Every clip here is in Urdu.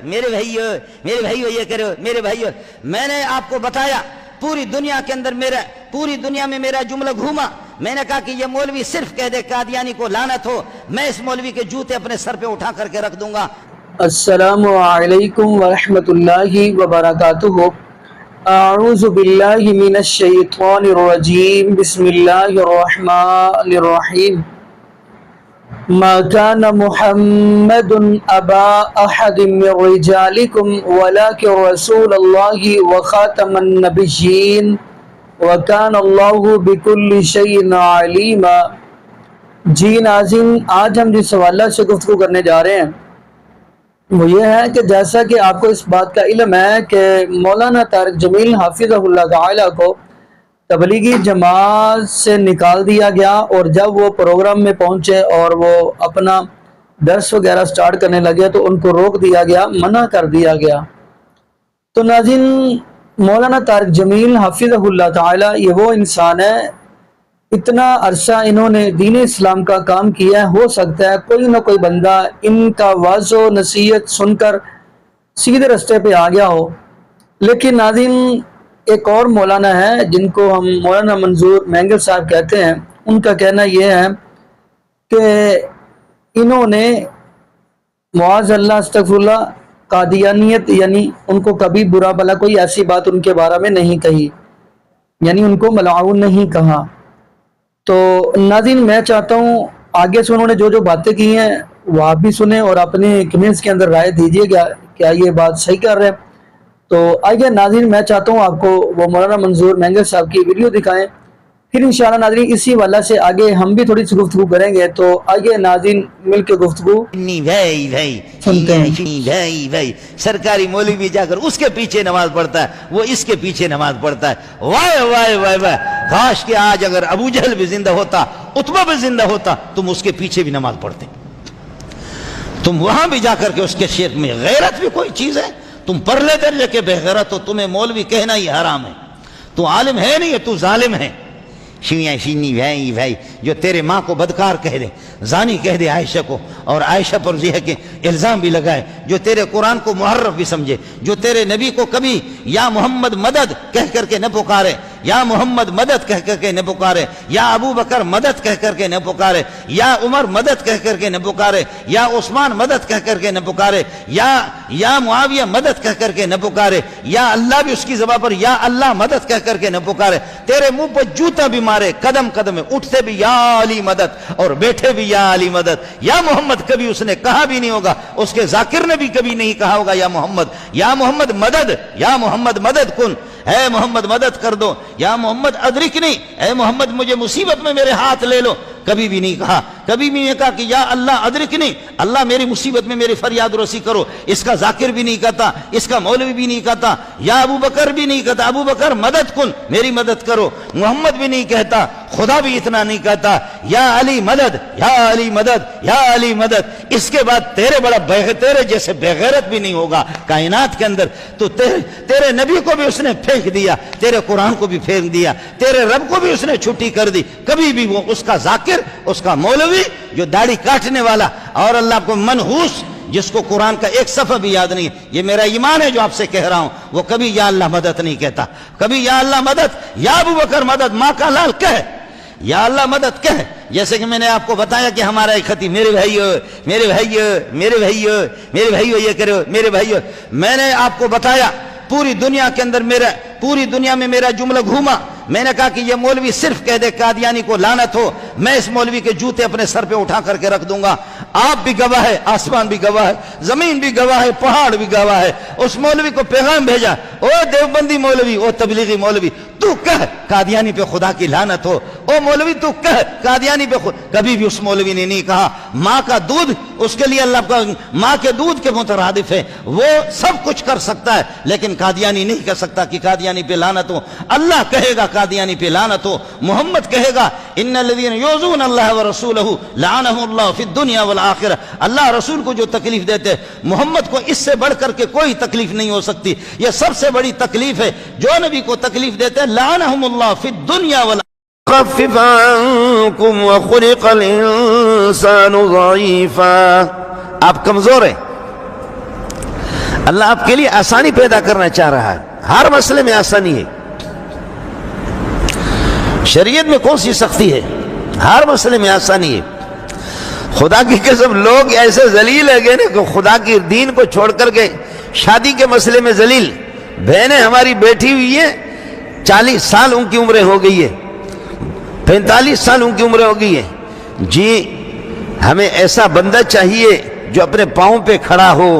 میرے بھائیو یہ کرو میرے بھائیو، میں نے آپ کو بتایا پوری دنیا کے اندر پوری دنیا میں میرا جملہ گھوما، میں نے کہا کہ یہ مولوی صرف کہہ دے قادیانی کو لعنت ہو، میں اس مولوی کے جوتے اپنے سر پہ اٹھا کر کے رکھ دوں گا۔ السلام علیکم ورحمۃ اللہ وبرکاتہ۔ اعوذ باللہ من الشیطان الرجیم، بسم اللہ الرحمن الرحیم۔ ما كان محمد ابا احد من رجالکم ولکن رسول اللہ وخاتم النبیین وکان اللہ بکل شیء علیما۔ جی ناظرین، آج ہم جس حوالہ سے گفتگو کرنے جا رہے ہیں وہ یہ ہے کہ جیسا کہ آپ کو اس بات کا علم ہے کہ مولانا طارق جمیل حافظہ اللہ تعالیٰ کو تبلیغی جماعت سے نکال دیا گیا، اور جب وہ پروگرام میں پہنچے اور وہ اپنا درس وغیرہ سٹارٹ کرنے لگے تو ان کو روک دیا گیا، منع کر دیا گیا۔ تو ناظرین، مولانا طارق جمیل حافظہ اللہ تعالیٰ یہ وہ انسان ہے، اتنا عرصہ انہوں نے دین اسلام کا کام کیا ہے، ہو سکتا ہے کوئی نہ کوئی بندہ ان کا واعظ و نصیحت سن کر سیدھے رستے پہ آ گیا ہو۔ لیکن ناظرین، ایک اور مولانا ہے جن کو ہم مولانا منظور مینگل صاحب کہتے ہیں، ان کا کہنا یہ ہے کہ انہوں نے معاذ اللہ استغفر اللہ قادیانیت یعنی ان کو کبھی برا بھلا کوئی ایسی بات ان کے بارے میں نہیں کہی، یعنی ان کو ملعون نہیں کہا۔ تو ناظرین، میں چاہتا ہوں آگے سے انہوں نے جو باتیں کی ہیں وہ آپ بھی سنیں اور اپنے کمنٹس کے اندر رائے دیجیے گا کیا یہ بات صحیح کر رہے ہیں۔ تو آئیے ناظرین، میں چاہتا ہوں آپ کو وہ مولانا منظور مینگل صاحب کی ویڈیو دکھائیں، پھر انشاءاللہ ناظرین اسی والا سے آگے ہم بھی تھوڑی سی گفتگو کریں گے۔ تو آئیے ناظرین مل کے گفتگو سنتے ہیں۔ سرکاری مولوی بھی جا کر اس کے پیچھے نماز پڑھتا ہے، وہ اس کے پیچھے نماز پڑھتا ہے۔ وائے وائے وائے وائے، کاش کہ آج اگر ابو جہل بھی زندہ ہوتا، عتبہ بھی زندہ ہوتا، تم اس کے پیچھے بھی نماز پڑھتے، تم وہاں بھی جا کر کے اس کے شیخ میں غیرت بھی کوئی چیز ہے؟ تم پرلے درجے کے بے غیرت ہو، تمہیں مولوی کہنا ہی حرام ہے، تو عالم ہے نہیں ہے، تو ظالم ہے۔ شیعہ شینی بھائی جو تیرے ماں کو بدکار کہہ دے، زانی کہہ دے عائشہ کو، اور عائشہ پر یہ ہے کہ الزام بھی لگائے، جو تیرے قرآن کو محرف بھی سمجھے، جو تیرے نبی کو کبھی یا محمد مدد کہہ کر کے نہ پکارے، یا محمد مدد کہہ کر کے نہ پکارے، یا ابو بکر مدد کہہ کر کے نہ پکارے، یا عمر مدد کہہ کر کے نہ پکارے، یا عثمان مدد کہہ کر کے نہ پکارے، یا معاویہ مدد کہہ کر کے نہ پکارے، یا اللہ بھی اس کی زبان پر یا اللہ مدد کہہ کر کے نہ پکارے، تیرے منہ پر جوتا بھی مارے، قدم قدم میں اٹھتے بھی یا علی مدد اور بیٹھے بھی یا علی مدد، یا محمد کبھی اس نے کہا بھی نہیں ہوگا، اس کے ذاکر نے بھی کبھی نہیں کہا ہوگا یا محمد مدد، یا محمد مدد کن، اے محمد مدد کر دو، یا محمد ادرکنی، اے محمد مجھے مصیبت میں میرے ہاتھ لے لو، کبھی بھی نہیں کہا، کبھی بھی نہیں کہا کہ یا اللہ ادرکنی، اللہ میری مصیبت میں میری فریاد رسی کرو، اس کا ذاکر بھی نہیں کہتا، اس کا مولوی بھی نہیں کہتا، یا ابو بکر بھی نہیں کہتا ابو بکر مدد کن میری مدد کرو، محمد بھی نہیں کہتا، خدا بھی اتنا نہیں کہتا، یا علی مدد یا علی مدد یا علی مدد۔ اس کے بعد تیرے جیسے بے غیرت بھی نہیں ہوگا کائنات کے اندر، تو تیرے نبی کو بھی اس نے پھینک دیا، تیرے قرآن کو بھی پھینک دیا، تیرے رب کو بھی اس نے چھٹی کر دی، کبھی بھی وہ اس کا ذاکر، اس کا مولوی جو داڑھی کاٹنے والا اور اللہ کو منحوس، جس کو قرآن کا ایک صفحہ بھی یاد نہیں، یہ میرا ایمان ہے جو آپ سے کہہ رہا ہوں، وہ کبھی یا اللہ مدد نہیں کہتا، کبھی یا اللہ مدد یا ابو بکر مدد، ماں کا لال کہہ، یا اللہ مدد کہہ۔ جیسے کہ میں نے آپ کو بتایا کہ ہمارا ایک خطیب، میرے بھائیو یہ کرو میرے بھائیو، میں نے آپ کو بتایا پوری دنیا میں میرا جملہ گھوما، میں نے کہا کہ یہ مولوی صرف کہہ دے قادیانی کو لعنت ہو، میں اس مولوی کے جوتے اپنے سر پہ اٹھا کر کے رکھ دوں گا۔ آپ بھی گواہ ہے، آسمان بھی گواہ ہے، زمین بھی گواہ ہے، پہاڑ بھی گواہ ہے۔ اس مولوی کو پیغام بھیجا، او دیوبندی مولوی، او تبلیغی مولوی، تو کہہ قادیانی پہ خدا کی لعنت ہو، او مولوی تو کہہ قادیانی پہ کبھی بھی اس مولوی نے نہیں کہا۔ ماں کا دودھ اس کے لیے اللہ کا ماں کے دودھ کے مترادف ہے، وہ سب کچھ کر سکتا ہے، لیکن قادیانی نہیں کہہ سکتا کہ قادیانی پہ لعنت ہو۔ اللہ کہے گا قادیانی پہ لعنت ہو، محمد کہے گا ان الذین یؤذون اللہ ورسولہ لعنہم اللہ فی الدنیا والآخرہ، اللہ رسول کو جو تکلیف دیتے ہیں، محمد کو اس سے بڑھ کر کے کوئی تکلیف نہیں ہو سکتی، یہ سب سے بڑی تکلیف ہے جو نبی کو تکلیف دیتے ہیں، لعنہم اللہ فی الدنیا والآخرہ۔ خفف عنکم وخلق الانسان ضعیفا، آپ کمزور ہیں، اللہ آپ کے لیے آسانی پیدا کرنا چاہ رہا ہے، ہر مسئلے میں آسانی ہے، شریعت میں کون سی سختی ہے، ہر مسئلے میں آسانی ہے۔ خدا کی قسم لوگ ایسے ذلیل ہے گئے نا کہ خدا کی دین کو چھوڑ کر کے شادی کے مسئلے میں ذلیل۔ بہنیں ہماری بیٹھی ہوئی ہیں، 40 سال ان کی عمریں ہو گئی ہے، 45 سال ان کی عمریں ہو گئی ہے، جی ہمیں ایسا بندہ چاہیے جو اپنے پاؤں پہ کھڑا ہو،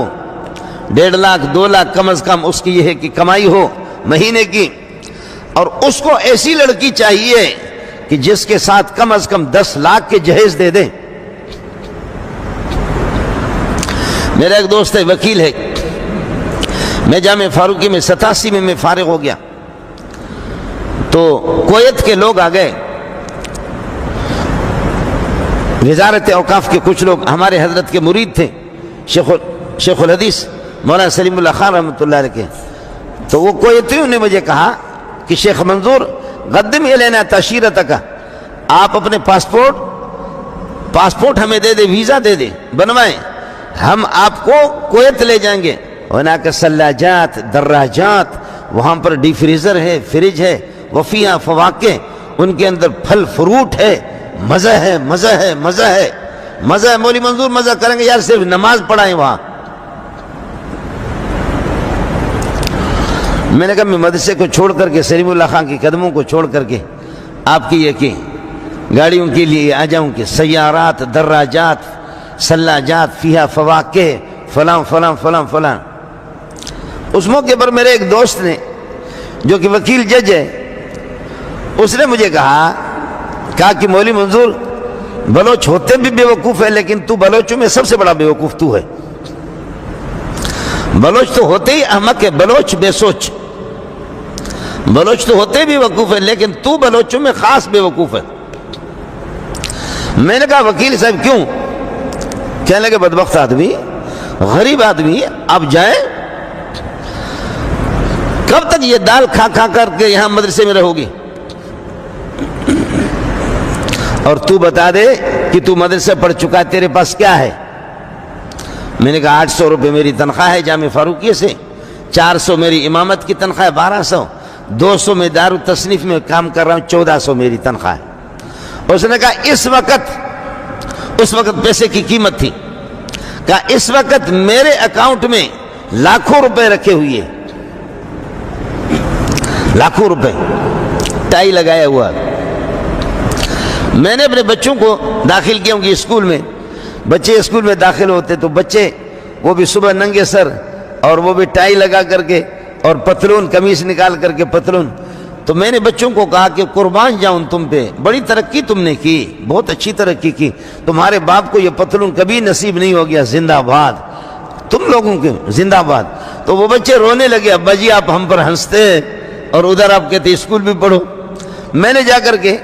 1.5 لاکھ 2 لاکھ کم از کم اس کی یہ ہے کہ کمائی ہو مہینے کی، اور اس کو ایسی لڑکی چاہیے کہ جس کے ساتھ کم از کم 10 لاکھ کے جہیز دے دے۔ میرا ایک دوست ہے، وکیل ہے، میں جامعہ فاروقی میں 87 میں فارغ ہو گیا تو کویت کے لوگ آ گئے، وزارت اوقاف کے کچھ لوگ ہمارے حضرت کے مرید تھے، شیخ الحدیث مولانا سلیم اللہ خان رحمۃ اللہ علیہ کے، تو وہ کویتیوں نے مجھے کہا کہ شیخ منظور قدم الینا تاشیرتک، آپ اپنے پاسپورٹ ہمیں دے دے، ویزا دے دے، بنوائیں، ہم آپ کو کویت لے جائیں گے، وہاں کا سلاجات دراجات، وہاں پر ڈی فریزر ہے، فریج ہے، وفیہ فواکہ، ان کے اندر پھل فروٹ ہے، مزہ ہے مزہ ہے مزہ ہے مزہ ہے۔ مولی منظور مزہ کریں گے یار، صرف نماز پڑھائیں وہاں۔ میں نے کہا میں مدرسے کو چھوڑ کر کے، سلیم اللہ خان کے قدموں کو چھوڑ کر کے آپ کی یہ کہ گاڑیوں کے لیے آ جاؤں کہ سیارات دراجات سلاجات فیہا فواکہ فلاں فلاں فلاں فلاں۔ اس موقع پر میرے ایک دوست نے جو کہ وکیل جج ہے، اس نے مجھے کہا کہ مولی منظور بلوچ ہوتے بھی بے وقوف ہے، لیکن تو بلوچوں میں سب سے بڑا بے وقوف تو ہے۔ بلوچ تو ہوتے ہی احمق ہے، بلوچ بے سوچ، بلوچ تو ہوتے بھی وقوف ہے لیکن تو بلوچوں میں خاص بے وقوف ہے۔ میں نے کہا وکیل صاحب کیوں؟ کہنے لگے بدبخت آدمی، غریب آدمی، اب جائے کب تک یہ دال کھا کھا کر کے یہاں مدرسے میں رہو گی؟ اور تو بتا دے کہ تو مدرسے پڑھ چکا ہے، تیرے پاس کیا ہے؟ میں نے کہا 800 روپے میری تنخواہ ہے جامعہ فاروقیہ سے، 400 میری امامت کی تنخواہ ہے، 1200، 200 میں دارالتصنیف میں کام کر رہا ہوں، 1400 میری تنخواہ ہے۔ اس نے کہا اس وقت پیسے کی قیمت تھی، کہا اس وقت میرے اکاؤنٹ میں لاکھوں روپے رکھے ہوئے، لاکھوں روپے، ٹائی لگایا ہوا۔ میں نے اپنے بچوں کو داخل کیا ہوں کہ اسکول میں، بچے اسکول میں داخل ہوتے تو بچے وہ بھی صبح ننگے سر اور وہ بھی ٹائی لگا کر کے اور پتلون، قمیص نکال کر کے پتلون، تو میں نے بچوں کو کہا کہ قربان جاؤں تم پہ، بڑی ترقی تم نے کی، بہت اچھی ترقی کی، تمہارے باپ کو یہ پتلون کبھی نصیب نہیں ہو گیا، زندہ باد تم لوگوں کے، زندہ باد۔ تو وہ بچے رونے لگے، ابا جی آپ ہم پر ہنستے ہیں اور ادھر آپ کہتے اسکول بھی پڑھو۔ میں نے جا کر کے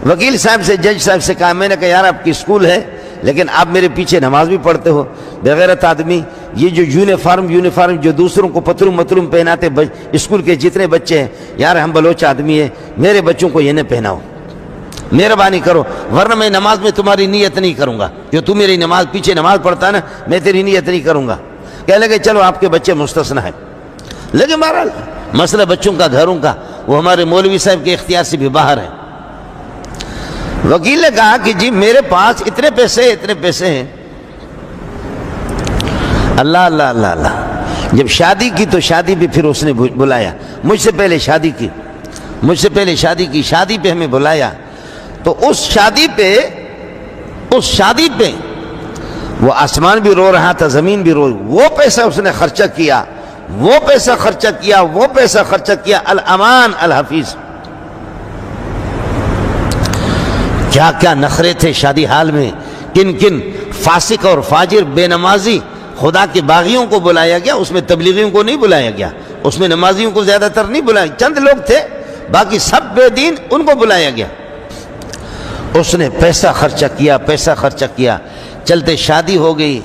وکیل صاحب سے، جج صاحب سے کہا، میں نے کہا یار آپ کی اسکول ہے لیکن آپ میرے پیچھے نماز بھی پڑھتے ہو، بغیرت آدمی، یہ جو یونیفارم جو دوسروں کو پتلون پہناتے اسکول کے جتنے بچے ہیں، یار ہم بلوچ آدمی ہیں، میرے بچوں کو یہ نہ پہناؤ، مہربانی کرو، ورنہ میں نماز میں تمہاری نیت نہیں کروں گا، جو تم میری نماز پیچھے نماز پڑھتا ہے نا، میں تیری نیت نہیں کروں گا۔ کہنے لگے چلو آپ کے بچے مستثنی ہیں، لیکن بہرحال مسئلہ بچوں کا، گھروں کا، وہ ہمارے مولوی صاحب کے اختیار سے بھی باہر ہے۔ وکیل نے کہا کہ جی میرے پاس اتنے پیسے ہیں۔ اللہ اللہ اللہ اللہ، جب شادی کی تو شادی پہ پھر اس نے بلایا، مجھ سے پہلے شادی کی، شادی پہ ہمیں بلایا، تو اس شادی پہ وہ آسمان بھی رو رہا تھا، زمین بھی رو، وہ پیسہ اس نے خرچہ کیا، وہ پیسہ خرچہ کیا، الامان الحفیظ۔ کیا کیا نخرے تھے شادی حال میں، کن فاسق اور فاجر بے نمازی خدا کے باغیوں کو بلایا گیا، اس میں تبلیغیوں کو نہیں بلایا گیا، اس میں نمازیوں کو زیادہ تر نہیں بلایا، چند لوگ تھے، باقی سب بے دین، ان کو بلایا گیا۔ اس نے پیسہ خرچہ کیا، چلتے شادی ہو گئی،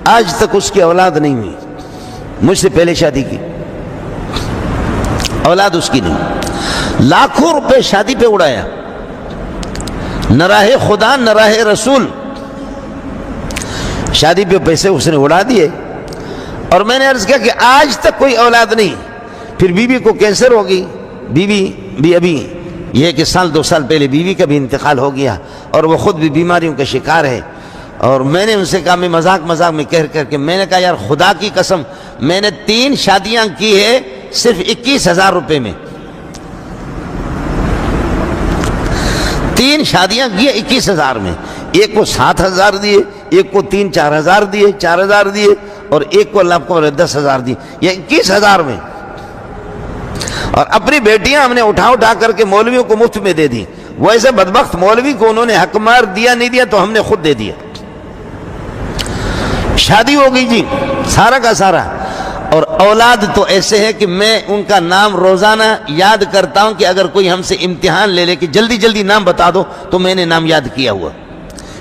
آج تک اس کی اولاد نہیں ہوئی، مجھ سے پہلے شادی کی، اولاد اس کی نہیں، لاکھوں روپے شادی پہ اڑایا، نہ راہ خدا نہ راہ رسول، شادی پہ پیسے اس نے اڑا دیے۔ اور میں نے عرض کیا کہ آج تک کوئی اولاد نہیں. پھر بیوی کو کینسر ہوگی. بیوی بھی ابھی یہ کہ سال 2 سال پہلے بیوی کا بھی انتقال ہو گیا اور وہ خود بھی بیماریوں کا شکار ہے. اور میں نے ان سے کہا, میں مذاق میں کہہ کر میں نے کہا یار خدا کی قسم, میں نے 3 شادیاں کی ہے صرف 21,000 روپے میں. 3 شادیاں کی 21,000 میں. ایک کو 7,000 دیے, ایک کو 3-4 ہزار دیے, 4 ہزار دیے, اور ایک کو اللہ کو 10,000 دیے. یہ 21,000 میں. اور اپنی بیٹیاں ہم نے اٹھا کر کے مولویوں کو مفت میں دے دی. ویسے بدبخت مولوی کو انہوں نے حق مار دیا نہیں دیا تو ہم نے خود دے دیا. شادی ہو گئی جی سارا کا سارا. اور اولاد تو ایسے ہے کہ میں ان کا نام روزانہ یاد کرتا ہوں کہ اگر کوئی ہم سے امتحان لے لے کہ جلدی جلدی نام بتا دو تو میں نے نام یاد کیا ہوا.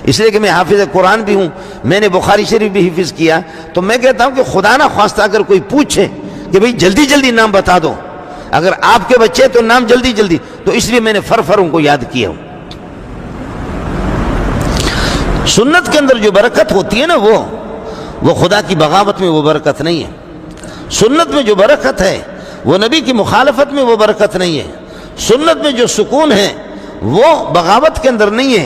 اس لیے کہ میں حافظ قرآن بھی ہوں, میں نے بخاری شریف بھی حفظ کیا, تو میں کہتا ہوں کہ خدا نہ خواستہ اگر کوئی پوچھے کہ بھئی جلدی نام بتا دو, اگر آپ کے بچے تو نام جلدی, تو اس لیے میں نے فروں کو یاد کیا ہوں. سنت کے اندر جو برکت ہوتی ہے نا وہ خدا کی بغاوت میں وہ برکت نہیں ہے. سنت میں جو برکت ہے وہ نبی کی مخالفت میں وہ برکت نہیں ہے. سنت میں جو سکون ہے وہ بغاوت کے اندر نہیں ہے,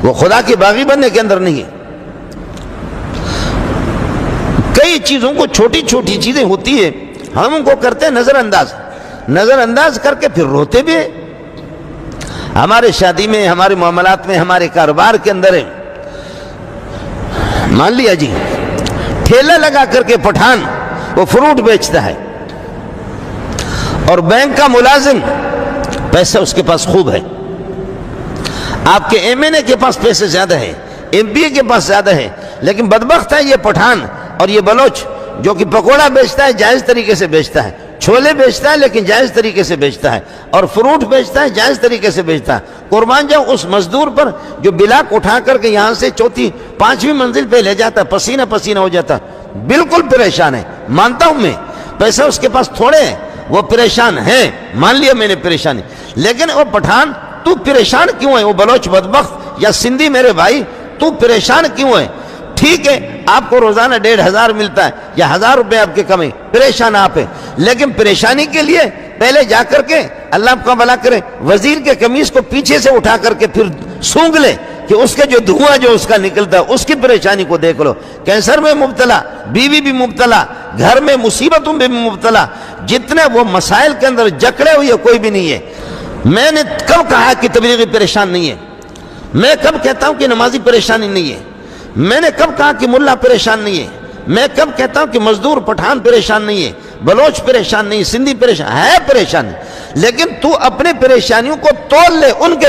وہ خدا کے باغی بننے کے اندر نہیں ہے. کئی چیزوں کو چھوٹی چیزیں ہوتی ہے ہم ان کو کرتے ہیں نظر انداز کر کے پھر روتے بھی ہیں. ہمارے شادی میں, ہمارے معاملات میں, ہمارے کاروبار کے اندر ہے. مان لیا جی ٹھیلا لگا کر کے پٹھان وہ فروٹ بیچتا ہے اور بینک کا ملازم پیسہ اس کے پاس خوب ہے. آپ کے MNA کے پاس پیسے زیادہ ہے, MPA کے پاس زیادہ ہے, لیکن بدبخت ہے یہ پٹھان اور یہ بلوچ جو کہ پکوڑا بیچتا ہے جائز طریقے سے بیچتا ہے, چھولے بیچتا ہے لیکن جائز طریقے سے بیچتا ہے, اور فروٹ بیچتا ہے جائز طریقے سے بیچتا ہے. قربان جاؤ اس مزدور پر جو بلاک اٹھا کر کے یہاں سے 4تھی 5ویں منزل پہ لے جاتا ہے, پسینہ ہو جاتا ہے, بالکل پریشان ہے. مانتا ہوں میں پیسہ اس کے پاس تھوڑے ہیں, وہ پریشان ہے, مان لیا میں نے پریشانی. لیکن وہ پٹھان تو پریشان کیوں ہے؟ وہ بلوچ بدبخت یا سندھی میرے بھائی تو پریشان کیوں ہے؟ ٹھیک ہے آپ کو روزانہ 1,500 ملتا ہے یا 1,000 روپے آپ کے کمائیں, پریشان آپ ہیں, لیکن پریشانی کے لیے پہلے جا کر کے اللہ آپ کا بھلا کرے وزیر کے قمیص کو پیچھے سے اٹھا کر کے پھر سونگ لے کہ اس کے جو دھواں جو اس کا نکلتا ہے اس کی پریشانی کو دیکھ لو. کینسر میں مبتلا, بیوی بھی مبتلا, گھر میں مصیبتوں میں بھی مبتلا, جتنے وہ مسائل کے اندر جکڑے ہوئے کوئی بھی نہیں ہے. میں نے کب کہا کہ تبلیغی پریشان نہیں ہے؟ میں کب کہتا ہوں کہ نمازی پریشانی نہیں ہے؟ میں نے کب کہا کہ ملا پریشان نہیں ہے؟ میں کب کہتا ہوں کہ مزدور پٹھان پریشان نہیں ہے, بلوچ پریشان نہیں, سندھی پریشان ہے, پریشانی. لیکن تو اپنے پریشانیوں کو تول لے, ان کے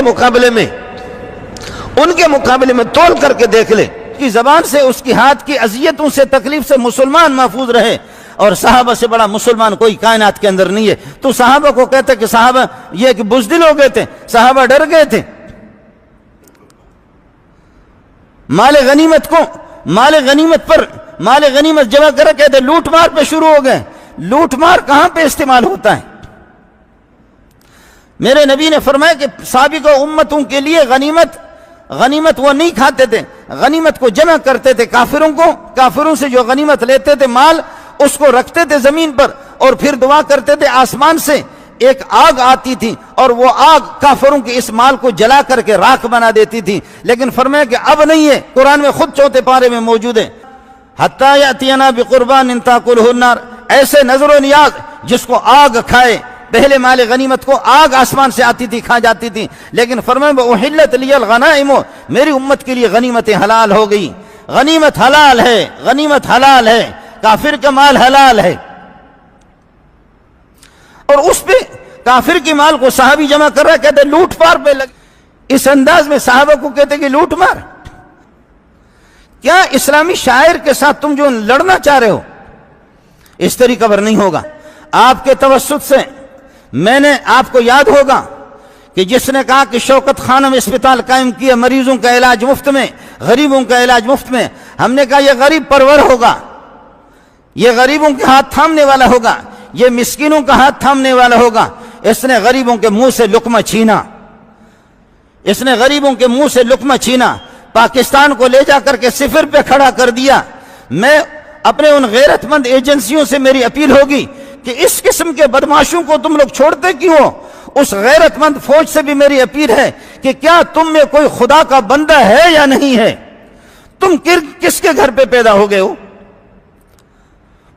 مقابلے میں تول کر کے دیکھ لے. کی زبان سے, اس کی ہاتھ کی اذیتوں سے, تکلیف سے مسلمان محفوظ رہے. اور صحابہ سے بڑا مسلمان کوئی کائنات کے اندر نہیں ہے. تو صحابہ کو کہتے کہ صحابہ یہ کہ بزدل ہو گئے تھے, صحابہ ڈر گئے تھے. مال غنیمت جمع کر کہتے لوٹ مار پہ شروع ہو گئے. لوٹ مار کہاں پہ استعمال ہوتا ہے؟ میرے نبی نے فرمایا کہ سابق امتوں کے لیے غنیمت وہ نہیں کھاتے تھے, غنیمت کو جمع کرتے تھے. کافروں سے جو غنیمت لیتے تھے مال, اس کو رکھتے تھے زمین پر اور پھر دعا کرتے تھے آسمان سے ایک آگ آتی تھی اور وہ آگ کافروں کے اس مال کو جلا کر کے راکھ بنا دیتی تھی. لیکن فرمایا کہ اب نہیں ہے, قرآن میں خود 4 پارے میں موجود ہے, حتی یاتینا بقربان تاکلہ النار, ایسے نظر و نیاز جس کو آگ کھائے. پہلے مال غنیمت کو آگ آسمان سے آتی تھی, کھا جاتی تھی. لیکن فرمایا احلت لی الغنائم, میری امت کے لیے غنیمتیں حلال ہو گئی. غنیمت حلال ہے, کافر کا مال حلال ہے. اور اس پہ کافر کی مال کو صحابی جمع کر رہا ہے, کہتے لوٹ مار پہ لگ. اس انداز میں صحابہ کو کہتے کہ لوٹ مار. کیا اسلامی شاعر کے ساتھ تم جو لڑنا چاہ رہے ہو اس طریقہ پر نہیں ہوگا. آپ کے توسط سے میں نے, آپ کو یاد ہوگا کہ جس نے کہا کہ شوکت خانم اسپتال قائم کیا, مریضوں کا علاج مفت میں, غریبوں کا علاج مفت میں. ہم نے کہا یہ غریب پرور ہوگا, یہ غریبوں کے ہاتھ تھامنے والا ہوگا, یہ مسکینوں کا ہاتھ تھامنے والا ہوگا. اس نے غریبوں کے منہ سے لقمہ چھینا, پاکستان کو لے جا کر کے 0 پہ کھڑا کر دیا. میں اپنے ان غیرت مند ایجنسیوں سے میری اپیل ہوگی کہ اس قسم کے بدماشوں کو تم لوگ چھوڑتے کیوں ہو؟ اس غیرت مند فوج سے بھی میری اپیل ہے کہ کیا تم میں کوئی خدا کا بندہ ہے یا نہیں ہے؟ تم کس کے گھر پہ پیدا ہو گئے ہو؟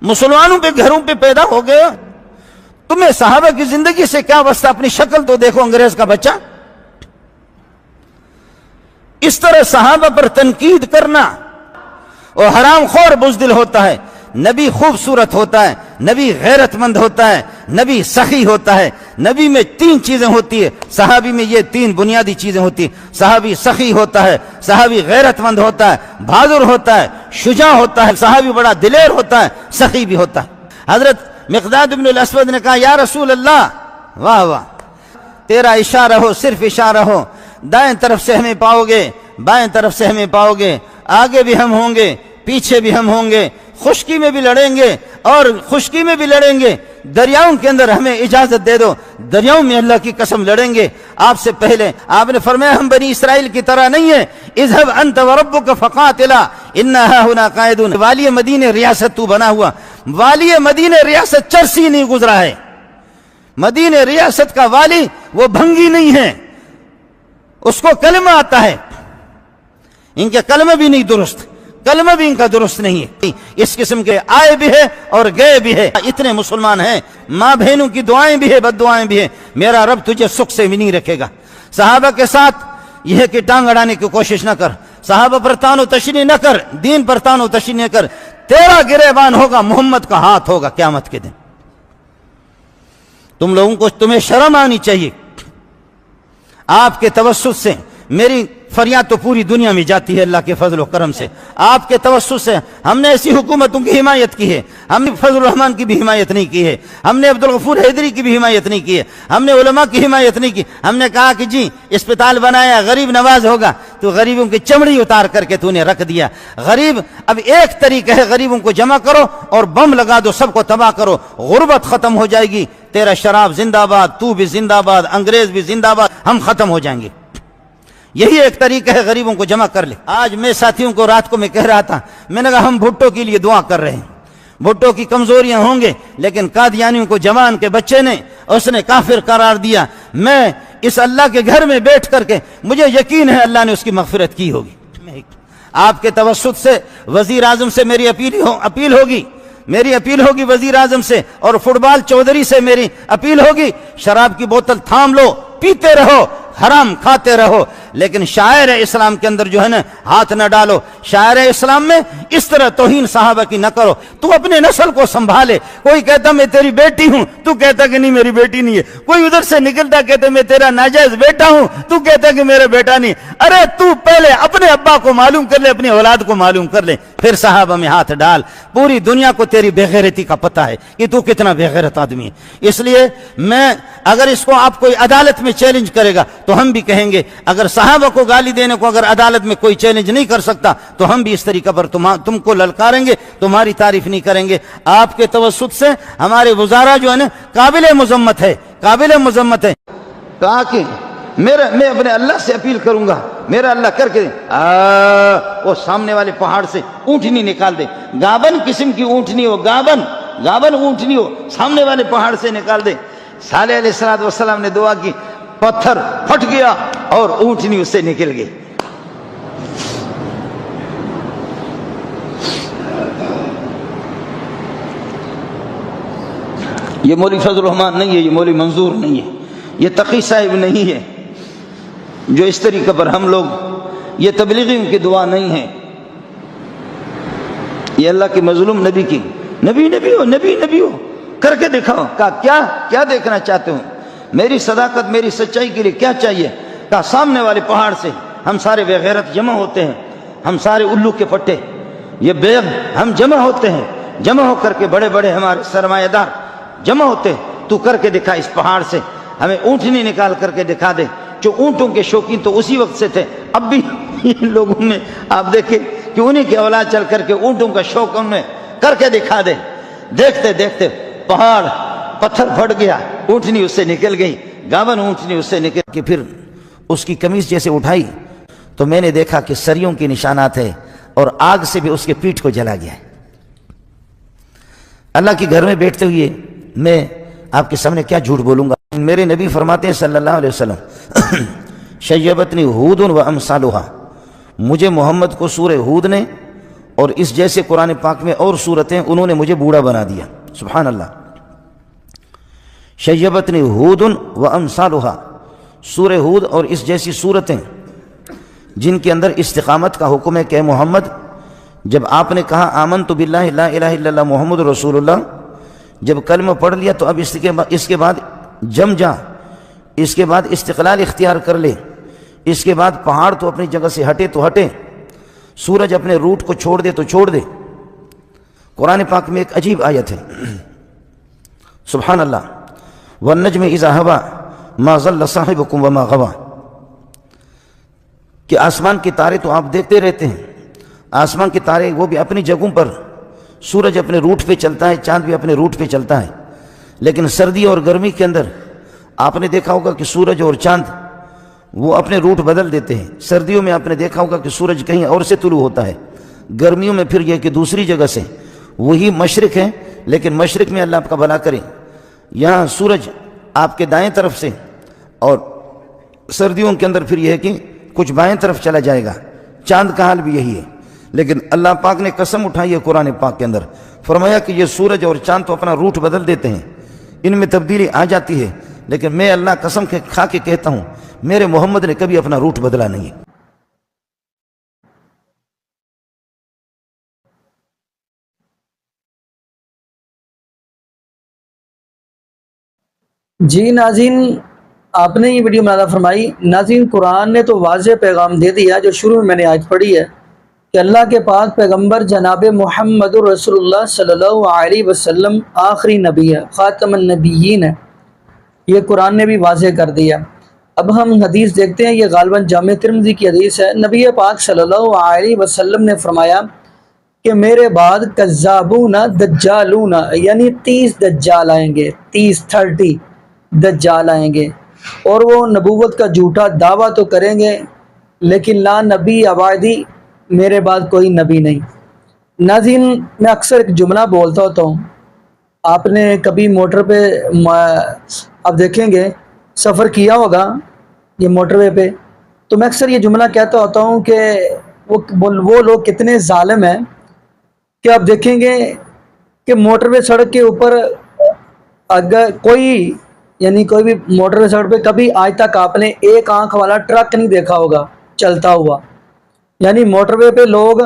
مسلمانوں پہ گھروں پہ پیدا ہو گئے ہو؟ تمہیں صحابہ کی زندگی سے کیا واسطہ؟ اپنی شکل تو دیکھو، انگریز کا بچہ۔ اس طرح صحابہ پر تنقید کرنا اور حرام خور بزدل ہوتا ہے۔ نبی خوبصورت ہوتا ہے، نبی غیرت مند ہوتا ہے، نبی سخی ہوتا ہے۔ نبی میں 3 چیزیں ہوتی ہے، صحابی میں یہ 3 بنیادی چیزیں ہوتی ہیں۔ صحابی سخی ہوتا ہے، صحابی غیرت مند ہوتا ہے، بہادر ہوتا ہے، شجاع ہوتا ہے، صحابی بڑا دلیر ہوتا ہے، سخی بھی ہوتا ہے۔ حضرت مقداد بن الاسود نے کہا یا رسول اللہ، واہ واہ، تیرا اشارہ ہو، صرف اشارہ ہو، دائیں طرف سے ہمیں پاؤ گے، بائیں طرف سے ہمیں پاؤ گے، آگے بھی ہم ہوں گے، پیچھے بھی ہم ہوں گے، خشکی میں بھی لڑیں گے اور خشکی میں بھی لڑیں گے، دریاؤں کے اندر ہمیں اجازت دے دو، دریاؤں میں اللہ کی قسم لڑیں گے۔ آپ سے پہلے آپ نے فرمایا ہم بنی اسرائیل کی طرح نہیں ہیں، اذهب انت وربك فقاتلا انا هاهنا قاعدون۔ والی مدینہ ریاست تو بنا ہوا، والی مدینہ ریاست چرسی نہیں گزرا ہے، مدینہ ریاست کا والی وہ بھنگی نہیں ہے، اس کو کلمہ آتا ہے، ان کے کلمہ بھی نہیں درست، کلمہ بھی ان کا درست نہیں ہے۔ اس قسم کے آئے بھی ہے اور گئے بھی ہے، اتنے مسلمان ہیں، ماں بہنوں کی دعائیں بھی ہے، بد دعائیں بھی ہے۔ میرا رب تجھے سکھ سے بھی نہیں رکھے گا۔ صحابہ کے ساتھ یہ ہے کہ ٹانگ اڑانے کی کوشش نہ کر، صحابہ پر تان و تشنیع نہ کر، دین پر تان و تشنیع نہ کر۔ تیرا گریبان ہوگا، محمد کا ہاتھ ہوگا قیامت کے دن۔ تم لوگوں کو تمہیں شرم آنی چاہیے۔ آپ کے توسط سے میری فریاد تو پوری دنیا میں جاتی ہے اللہ کے فضل و کرم سے، آپ کے توسط سے ہم نے ایسی حکومتوں کی حمایت کی ہے، ہم نے فضل الرحمان کی بھی حمایت نہیں کی ہے، ہم نے عبدالغفور حیدری کی بھی حمایت نہیں کی ہے، ہم نے علماء کی حمایت نہیں کی۔ ہم نے کہا کہ جی اسپتال بنایا، غریب نواز ہوگا، تو غریبوں کی چمڑی اتار کر کے تو نے رکھ دیا۔ غریب اب ایک طریقہ ہے، غریبوں کو جمع کرو اور بم لگا دو، سب کو تباہ کرو، غربت ختم ہو جائے گی، تیرا شراب زندہ باد، تو بھی زندہ باد، انگریز بھی زندہ باد، ہم ختم ہو جائیں گے۔ یہی ایک طریقہ ہے، غریبوں کو جمع کر لے۔ آج میں ساتھیوں کو رات کو میں کہہ رہا تھا، میں نے کہا ہم بھٹو کے لیے دعا کر رہے ہیں، بھٹو کی کمزوریاں ہوں گے لیکن قادیانیوں کو جوان کے بچے نے اس نے کافر قرار دیا۔ میں اس اللہ کے گھر میں بیٹھ کر کے مجھے یقین ہے اللہ نے اس کی مغفرت کی ہوگی۔ آپ کے توسط سے وزیر اعظم سے میری اپیل ہوگی، میری اپیل ہوگی وزیر اعظم سے، اور فٹ بال چودھری سے میری اپیل ہوگی، شراب کی بوتل تھام لو، پیتے رہو، حرام کھاتے رہو، لیکن شاعر اسلام کے اندر جو ہے نا ہاتھ نہ ڈالو۔ شاعر اسلام میں اس طرح توہین صحابہ کی نہ کرو۔ تو اپنے نسل کو سنبھالے، کوئی کہتا میں تیری بیٹی ہوں، تو کہتا کہ نہیں میری بیٹی نہیں ہے، کوئی ادھر سے نکلتا کہتا میں تیرا ناجائز بیٹا ہوں، تو کہتا کہ میرا بیٹا نہیں۔ ارے تو پہلے اپنے ابا کو معلوم کر لے، اپنی اولاد کو معلوم کر لے، پھر صحابہ میں ہاتھ ڈال۔ پوری دنیا کو تیری بے غیرتی کا پتہ ہے کہ تو کتنا بے غیرت آدمی ہے۔ اس لیے میں اگر اس کو آپ کوئی عدالت میں چیلنج کرے گا تو ہم بھی کہیں گے، اگر صحابہ کو گالی دینے کو اگر عدالت میں کوئی چیلنج نہیں کر سکتا تو ہم بھی اس طریقہ پر تم کو للکاریں گے، تمہاری تعریف نہیں کریں گے۔ آپ کے توسط سے ہمارے وزراء جو ہے نا قابل مذمت ہے، قابل مذمت ہے۔ کہا کہ میں اپنے اللہ سے اپیل کروں گا، میرا اللہ کر کے وہ سامنے والے پہاڑ سے اونٹنی نکال دے، گابن قسم کی اونٹنی ہو، گابن اونٹنی ہو، سامنے والے پہاڑ سے نکال دے۔ صالح علیہ السلام نے دعا کی، پتھر پھٹ گیا اور اونٹنی اس سے نکل گئی۔ یہ مولوی فضل الرحمان نہیں ہے، یہ مولوی منظور نہیں ہے، یہ تقی صاحب نہیں ہے جو اس طریقے پر ہم لوگ، یہ تبلیغیوں کی دعا نہیں ہے، یہ اللہ کے مظلوم نبی کی، نبی ہو کر کے دکھاؤ۔ کہا کیا دیکھنا چاہتے ہو؟ میری صداقت، میری سچائی کے لیے کیا چاہیے؟ کہا سامنے والے پہاڑ سے ہم سارے بے غیرت جمع ہوتے ہیں، ہم سارے الو کے پٹے، یہ بیگ ہم جمع ہوتے ہیں، جمع ہو کر کے بڑے بڑے ہمارے سرمایہ دار جمع ہوتے ہیں، تو کر کے دکھا اس پہاڑ سے، ہمیں اونٹنی نکال کر کے دکھا دے۔ جو اونٹوں کے شوقین تو اسی وقت سے تھے، اب بھی ان لوگوں میں آپ دیکھیں کہ انہی کے اولاد چل کر کے اونٹوں کا شوق ان میں کر کے دکھا دے۔ دیکھتے دیکھتے پہاڑ پتھر پھٹ گیا، اونٹنی اس سے نکل گئی، گابن اونٹنی اس سے نکل کے پھر اس کی قمیض جیسے اٹھائی تو میں نے دیکھا کہ سریوں کے نشانات ہیں اور آگ سے بھی اس کے پیٹھ کو جلا گیا ہے۔ اللہ کے گھر میں بیٹھتے ہوئے میں آپ کے سامنے کیا جھوٹ بولوں گا؟ میرے نبی فرماتے ہیں صلی اللہ علیہ وسلم شیبتنی ہود و امثالھا، مجھے محمد کو سورہ ہود نے اور اس جیسے قرآن پاک میں اور سورتیں انہوں نے مجھے بوڑھا بنا دیا۔ سبحان اللہ۔ شیبتنی ہود و امثالھا، سورہ ہود اور اس جیسی سورتیں جن کے اندر استقامت کا حکم ہے کہ اے محمد، جب آپ نے کہا آمنت باللہ لا الہ الا اللہ محمد رسول اللہ، جب کلمہ پڑھ لیا تو اب اس کے بعد جم جا، اس کے بعد استقلال اختیار کر لے، اس کے بعد پہاڑ تو اپنی جگہ سے ہٹے تو ہٹے، سورج اپنے روٹ کو چھوڑ دے تو چھوڑ دے۔ قرآن پاک میں ایک عجیب آیت ہے، سبحان اللہ، والنجم اذا ہوا ما ضل صاحبکم وما غوا، کہ آسمان کے تارے تو آپ دیکھتے رہتے ہیں، آسمان کے تارے وہ بھی اپنی جگہوں پر، سورج اپنے روٹ پہ چلتا ہے، چاند بھی اپنے روٹ پہ چلتا ہے، لیکن سردی اور گرمی کے اندر آپ نے دیکھا ہوگا کہ سورج اور چاند وہ اپنے روٹ بدل دیتے ہیں۔ سردیوں میں آپ نے دیکھا ہوگا کہ سورج کہیں اور سے طلوع ہوتا ہے، گرمیوں میں پھر یہ کہ دوسری جگہ سے، وہی مشرق ہے لیکن مشرق میں اللہ آپ کا بھلا کرے، یہاں سورج آپ کے دائیں طرف سے، اور سردیوں کے اندر پھر یہ ہے کہ کچھ بائیں طرف چلا جائے گا۔ چاند کا حال بھی یہی ہے، لیکن اللہ پاک نے قسم اٹھائی ہے قرآن پاک کے اندر، فرمایا کہ یہ سورج اور چاند تو اپنا روٹ بدل دیتے ہیں، ان میں تبدیلی آ جاتی ہے، لیکن میں اللہ قسم کھا کے کہتا ہوں میرے محمد نے کبھی اپنا روٹ بدلا نہیں ہے۔ جی ناظرین، آپ نے یہ ویڈیو ملاحظہ فرمائی۔ ناظرین، قرآن نے تو واضح پیغام دے دیا جو شروع میں نے آیت پڑھی ہے کہ اللہ کے پاک پیغمبر جناب محمد رسول اللہ صلی اللہ علیہ وسلم آخری نبی ہے، خاتم النبیین ہے، یہ قرآن نے بھی واضح کر دیا۔ اب ہم حدیث دیکھتے ہیں، یہ غالباً جامع ترمذی کی حدیث ہے۔ نبی پاک صلی اللہ علیہ وسلم نے فرمایا کہ میرے بعد کذابون دجالون، یعنی 30 دجال آئیں گے، 30 دجال آئیں گے، اور وہ نبوت کا جھوٹا دعویٰ تو کریں گے لیکن لا نبی بعدی، میرے بعد کوئی نبی نہیں۔ ناظرین، میں اکثر ایک جملہ بولتا ہوتا ہوں، آپ نے کبھی موٹر پہ آپ دیکھیں گے سفر کیا ہوگا یہ موٹر وے پہ، تو میں اکثر یہ جملہ کہتا ہوتا ہوں کہ وہ لوگ کتنے ظالم ہیں کہ آپ دیکھیں گے کہ موٹر وے سڑک کے اوپر اگر کوئی بھی موٹر وے سڑک پہ کبھی آج تک آپ نے ایک آنکھ والا ٹرک نہیں دیکھا ہوگا چلتا ہوا، یعنی موٹر وے پہ لوگ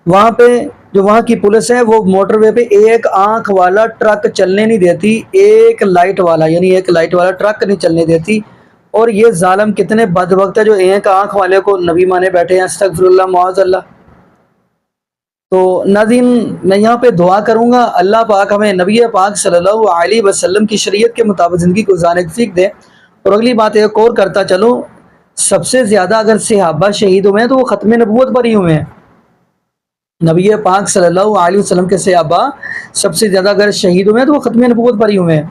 وہاں پہ جو وہاں کی پولیس ہے وہ موٹر وے پہ ایک آنکھ والا ٹرک چلنے نہیں دیتی، ایک لائٹ والا ٹرک نہیں چلنے دیتی۔ اور یہ ظالم کتنے بدبخت ہے جو ایک آنکھ والے کو نبی مانے بیٹھے ہیں، استغفر اللہ معاذ اللہ۔ تو ناظرین، میں یہاں پہ دعا کروں گا اللہ پاک ہمیں نبی پاک صلی اللہ علیہ وسلم کی شریعت کے مطابق زندگی گزارنے کی توفیق دے۔ اور اگلی بات ایک اور کرتا چلوں، سب سے زیادہ اگر صحابہ شہید ہوئے ہیں تو وہ ختم نبوت پر ہی ہوئے ہیں۔ نبی پاک صلی اللہ علیہ وسلم کے صحابہ سب سے زیادہ اگر شہید ہوئے ہیں تو وہ ختم نبوت پر ہی ہوئے ہیں۔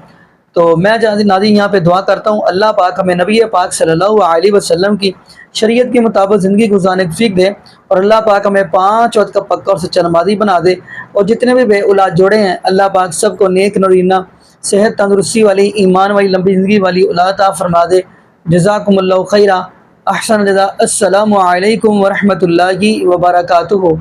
تو میں ناظرین یہاں پہ دعا کرتا ہوں اللہ پاک ہمیں نبی پاک صلی اللہ علیہ وسلم کی شریعت کے مطابق زندگی گزارنے کی توفیق دے، اور اللہ پاک ہمیں 5 وقت کا پکا اور سچا نمازی بنا دے، اور جتنے بھی بے اولاد جوڑے ہیں اللہ پاک سب کو نیک نورینہ، صحت تندرستی والی، ایمان والی، لمبی زندگی والی اولاد عطا فرما دے۔ جزاکم اللہ خیرہ، احسن الجزاء۔ السلام علیکم ورحمۃ اللہ وبرکاتہ۔